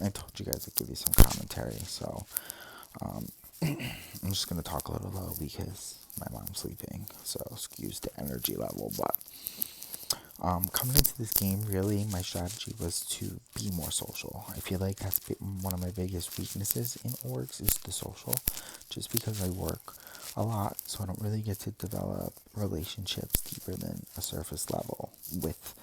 I told you guys I'd give you some commentary, so I'm just gonna talk a little low because my mom's sleeping, so excuse the energy level. But coming into this game, really, my strategy was to be more social. I feel like that's one of my biggest weaknesses in orgs is the social, just because I work a lot, so I don't really get to develop relationships deeper than a surface level with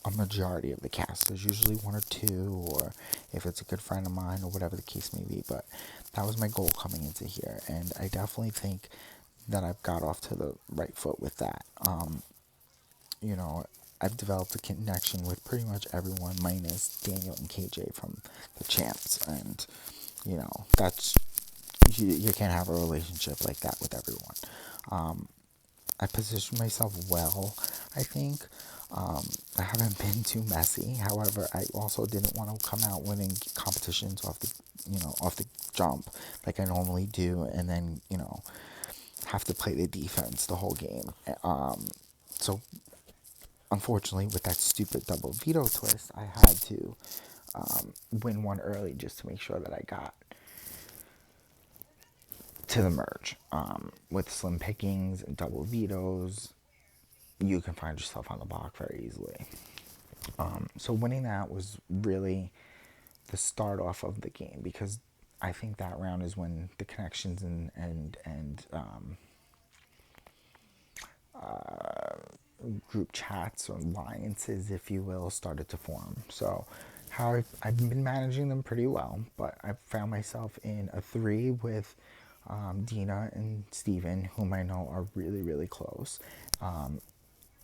a majority of the cast. There's usually one or two, or if it's a good friend of mine, or whatever the case may be. But that was my goal coming into here, and I definitely think that I've got off to the right foot with that. You know, I've developed a connection with pretty much everyone minus Daniel and KJ from the champs, and that's you can't have a relationship like that with everyone. I positioned myself well, I think. I haven't been too messy. However, I also didn't want to come out winning competitions off the jump like I normally do, and then have to play the defense the whole game. So unfortunately, with that stupid double veto twist, I had to win one early just to make sure that I got to the merge. With slim pickings and double vetoes, you can find yourself on the block very easily. So winning that was really the start off of the game, because I think that round is when the connections group chats or alliances, if you will, started to form. So how I've been managing them pretty well, but I've found myself in a 3 with Dina and Steven, whom I know are really, really close.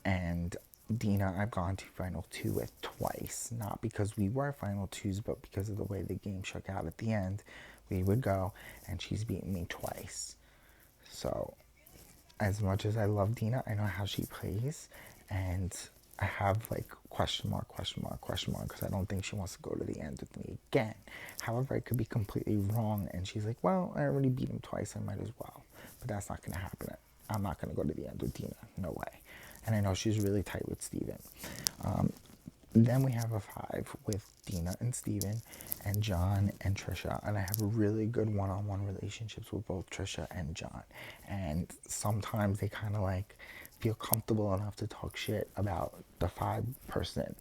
And Dina, I've gone to Final 2 with twice. Not because we were Final 2s, but because of the way the game shook out at the end. We would go, and she's beaten me twice. So, as much as I love Dina, I know how she plays, and I have like question mark, because I don't think she wants to go to the end with me again. However, I could be completely wrong, and she's like, well, I already beat him twice, I might as well. But that's not going to happen. I'm not going to go to the end with Dina. No way. And I know she's really tight with Steven. Then we have a 5 with Dina and Steven and John and Trisha. And I have really good one-on-one relationships with both Trisha and John. And sometimes they kind of like feel comfortable enough to talk shit about the 5 person.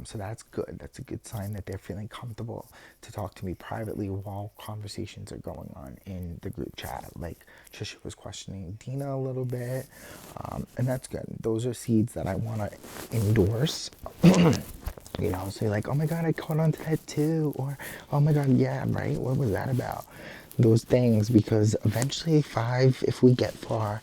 So that's good. That's a good sign that they're feeling comfortable to talk to me privately while conversations are going on in the group chat. Like Trisha was questioning Dina a little bit, and that's good. Those are seeds that I want to endorse. So you're like, oh my God, I caught on to that too. Or, oh my God, yeah, right? What was that about? Those things, because eventually 5, if we get far,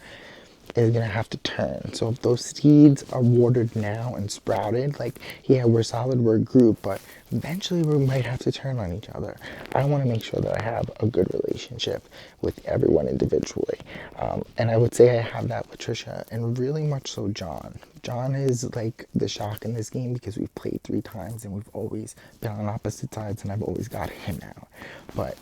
is going to have to turn. So if those seeds are watered now and sprouted, like, yeah, we're solid, we're a group, but eventually we might have to turn on each other. I want to make sure that I have a good relationship with everyone individually. And I would say I have that with Trisha, and really much so John. John is like the shock in this game because we've played 3 times and we've always been on opposite sides, and I've always got him out. But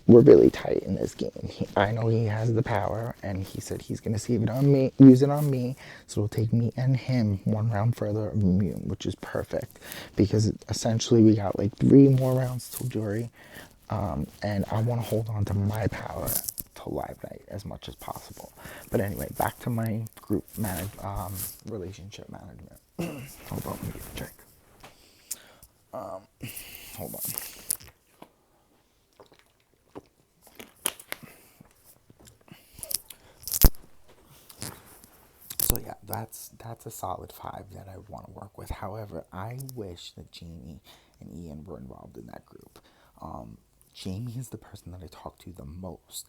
we're really tight in this game. I know he has the power, and he said he's going to save it on me, use it on me, so it'll take me and him 1 round further immune, which is perfect, because essentially we got like 3 more rounds till jury, and I want to hold on to my power till live night as much as possible. But anyway, back to my group relationship management. Hold on, let me get a drink. Hold on. So yeah, that's a solid 5 that I want to work with. However, I wish that Jamie and Ian were involved in that group. Jamie is the person that I talk to the most.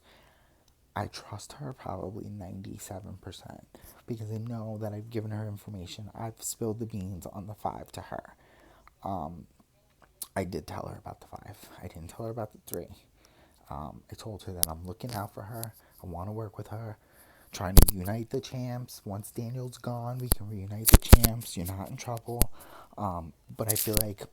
I trust her probably 97% because I know that I've given her information. I've spilled the beans on the 5 to her. I did tell her about the 5. I didn't tell her about the 3. I told her that I'm looking out for her. I want to work with her. Trying to unite the champs. Once Daniel's gone, we can reunite the champs. You're not in trouble. But I feel like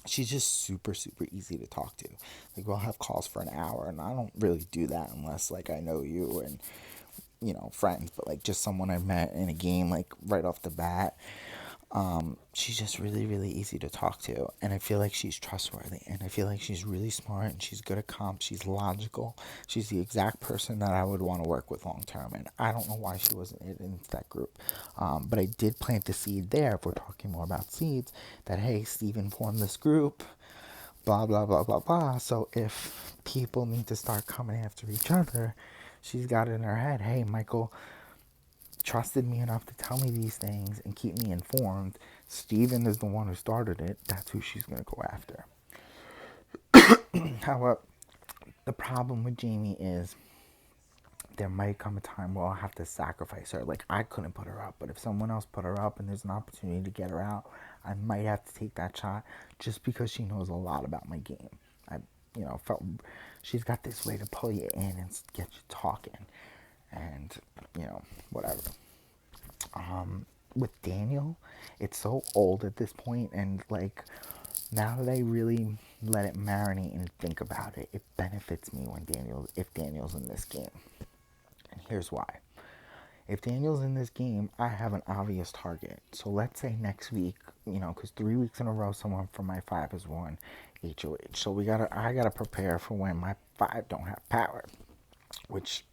she's just super, super easy to talk to. Like, we'll have calls for an hour, and I don't really do that unless, like, I know you and, friends. But, like, just someone I met in a game, like, right off the bat. She's just really, really easy to talk to. And I feel like she's trustworthy. And I feel like she's really smart and she's good at comps. She's logical. She's the exact person that I would want to work with long term. And I don't know why she wasn't in that group. But I did plant the seed there, if we're talking more about seeds, that, hey, Steven formed this group, blah, blah, blah, blah, blah. So if people need to start coming after each other, she's got it in her head, hey, Michael trusted me enough to tell me these things and keep me informed. Steven is the one who started it. That's who she's going to go after. However, the problem with Jamie is there might come a time where I'll have to sacrifice her. Like, I couldn't put her up, but if someone else put her up and there's an opportunity to get her out, I might have to take that shot just because she knows a lot about my game. I, felt she's got this way to pull you in and get you talking and, whatever. With Daniel, it's so old at this point, and like now that I really let it marinate and think about it, it benefits me if Daniel's in this game. And here's why. If Daniel's in this game, I have an obvious target. So let's say next week, because 3 weeks in a row, someone from my 5 has won HOH. So I gotta prepare for when my 5 don't have power, which,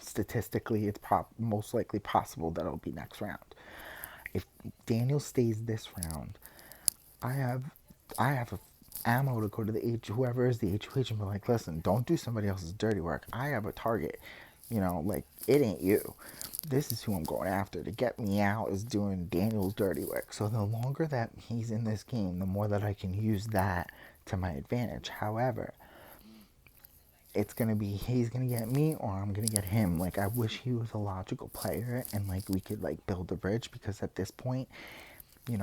statistically, it's most likely possible that it'll be next round. If Daniel stays this round, I have a ammo to go to the whoever is the HOH and be like, listen, don't do somebody else's dirty work. I have a target. Like, it ain't you. This is who I'm going after. To get me out is doing Daniel's dirty work. So the longer that he's in this game, the more that I can use that to my advantage. However, it's gonna be he's gonna get me or I'm gonna get him. Like, I wish he was a logical player and like we could like build a bridge, because at this point,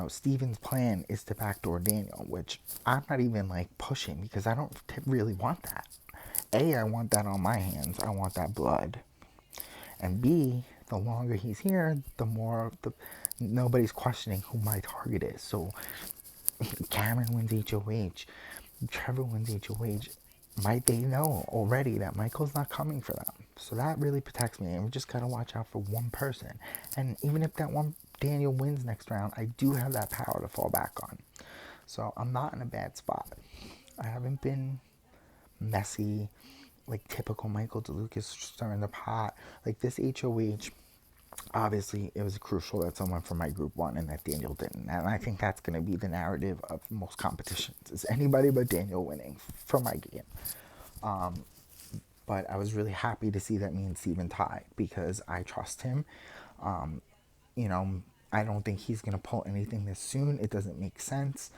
Steven's plan is to backdoor Daniel, which I'm not even like pushing because I don't really want that. A, I want that on my hands. I want that blood. And B, the longer he's here, the more nobody's questioning who my target is. So Cameron wins HOH, Trevor wins HOH. Might they know already that Michael's not coming for them? So that really protects me. And we just gotta watch out for one person. And even if that one Daniel wins next round, I do have that power to fall back on. So I'm not in a bad spot. I haven't been messy, like typical Michael DeLucas stirring the pot. Like this HOH, obviously it was crucial that someone from my group won and that Daniel didn't. And I think that's going to be the narrative of most competitions, is anybody but Daniel winning from my game. But I was really happy to see that me and Steven tied because I trust him. Um, you know, I don't think he's going to pull anything this soon. It doesn't make sense.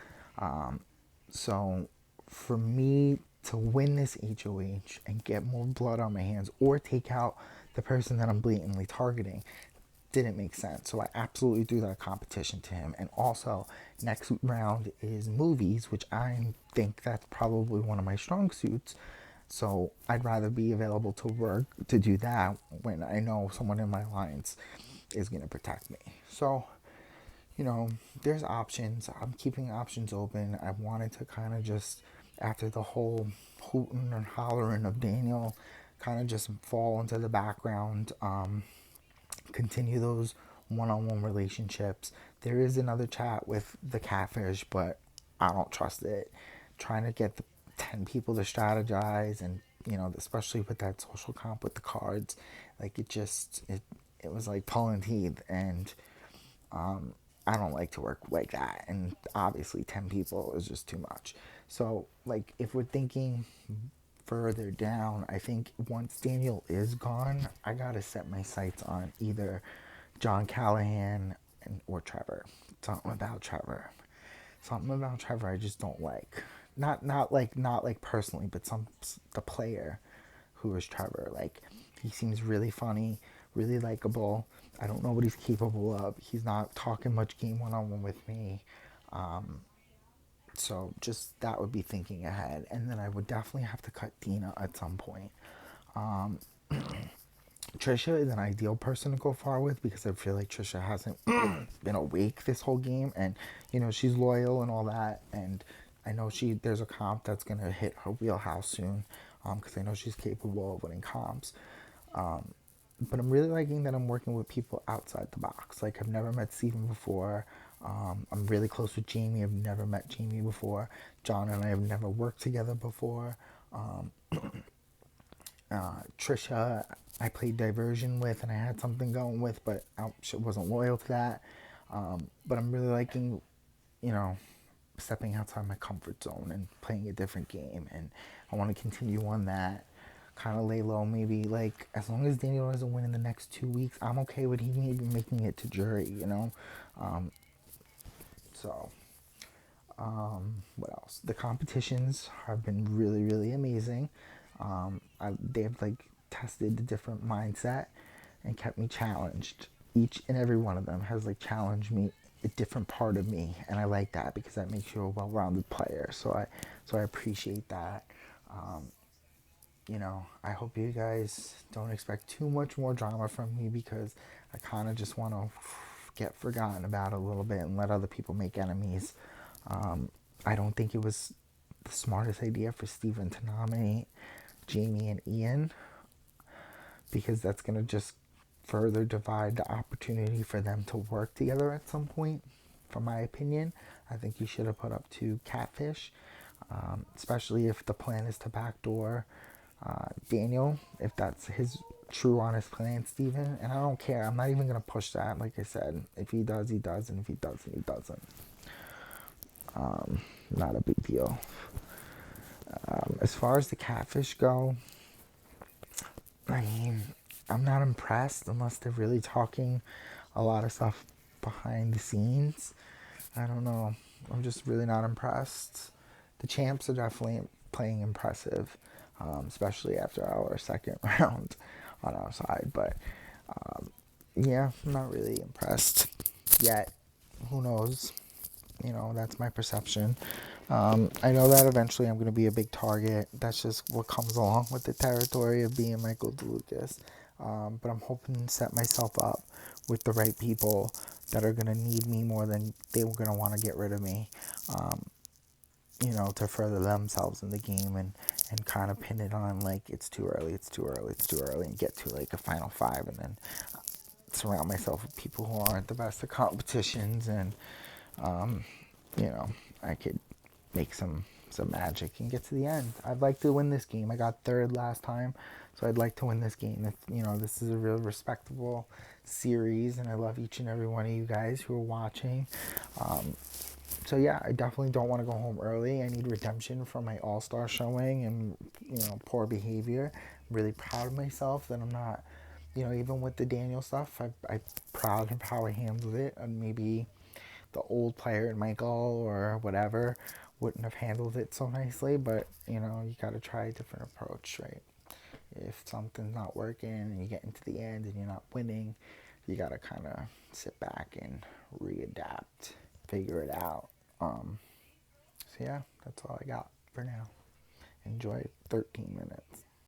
So for me to win this HOH and get more blood on my hands or take out the person that I'm blatantly targeting didn't make sense. So I absolutely threw that competition to him. And also, next round is movies, which I think that's probably one of my strong suits. So I'd rather be available to work to do that when I know someone in my lines is going to protect me. So, there's options. I'm keeping options open. I wanted to kind of just, after the whole hooting and hollering of Daniel, kind of just fall into the background, continue those one-on-one relationships. There is another chat with the catfish, but I don't trust it. Trying to get the 10 people to strategize and, especially with that social comp with the cards, like it was like pulling teeth, and I don't like to work like that. And obviously 10 people is just too much. So like if we're thinking further down, I think once Daniel is gone, I gotta set my sights on either John Callahan or Trevor. Something about Trevor. Something about Trevor I just don't like. Not like personally, but the player who is Trevor. Like, he seems really funny, really likable. I don't know what he's capable of. He's not talking much game one-on-one with me. So just that would be thinking ahead. And then I would definitely have to cut Dina at some point. Trisha is an ideal person to go far with because I feel like Trisha hasn't been awake this whole game, and she's loyal and all that, and I know there's a comp that's gonna hit her wheelhouse soon, because I know she's capable of winning comps. but I'm really liking that I'm working with people outside the box. Like, I've never met Steven before. I'm really close with Jamie. I've never met Jamie before. John and I have never worked together before. Trisha, I played Diversion with, and I had something going with, but I wasn't loyal to that. But I'm really liking, you know, stepping outside my comfort zone and playing a different game, and I want to continue on that. Kind of lay low, maybe, like, as long as Daniel doesn't win in the next 2 weeks, I'm okay with he maybe making it to jury, you know. So what else? The competitions have been really, really amazing. They've like tested the different mindset and kept me challenged. Each and every one of them has like challenged me a different part of me, and I like that because that makes you a well-rounded player. So I appreciate that. I hope you guys don't expect too much more drama from me, because I kind of just want to get forgotten about a little bit and let other people make enemies. I don't think it was the smartest idea for Steven to nominate Jamie and Ian, because that's going to just further divide the opportunity for them to work together at some point, from my opinion. I think you should have put up to Catfish, especially if the plan is to backdoor Daniel, if that's his true honest plan, Steven. And I don't care. I'm not even going to push that. Like I said, if he does, he does. And if he doesn't, he doesn't. Not a big deal. As far as the Catfish go, I mean, I'm not impressed unless they're really talking a lot of stuff behind the scenes. I don't know. I'm just really not impressed. The champs are definitely playing impressive, especially after our second round on our side. But yeah, I'm not really impressed yet. Who knows? That's my perception. I know that eventually I'm going to be a big target. That's just what comes along with the territory of being Michael DeLucas. But I'm hoping to set myself up with the right people that are going to need me more than they were going to want to get rid of me, to further themselves in the game, and kind of pin it on like it's too early, it's too early, it's too early, and get to like a final five, and then surround myself with people who aren't the best at competitions, and I could make some magic and get to the end. I'd like to win this game. I got third last time, so I'd like to win this game. This is a real respectable series, and I love each and every one of you guys who are watching. So yeah, I definitely don't want to go home early. I need redemption from my all-star showing and poor behavior. I'm really proud of myself that I'm not, even with the Daniel stuff, I'm proud of how I handled it, and maybe the old player in Michael or whatever wouldn't have handled it so nicely, but you got to try a different approach, right? If something's not working and you get into the end and you're not winning, you got to kind of sit back and readapt, figure it out. So yeah, that's all I got for now. Enjoy 13 minutes.